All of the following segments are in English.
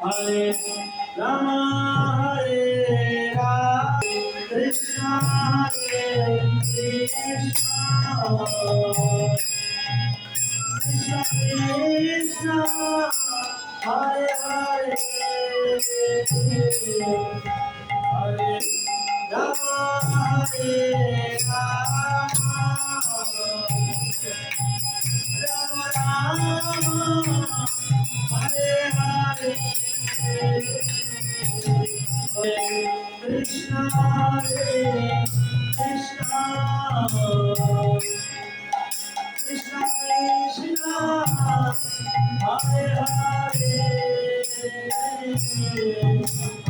Hare Rama, Hare Rama, Krishna Hare Krishna, Krishna Krishna, Hare Hare, Hare Rama, Hare Rama, Rama Rama, Hare Hare, Krishna Hare Krishna, Krishna Krishna, Hare Hare,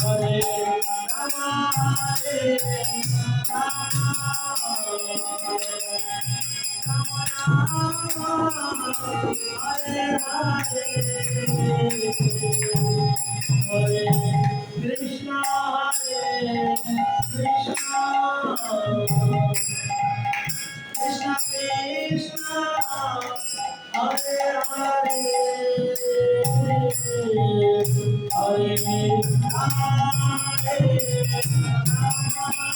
Hare Rama, Hare Rama, Hare Krishna, Hare Krishna, Krishna Krishna, Hare Hare, Hare Rama, Hare Rama,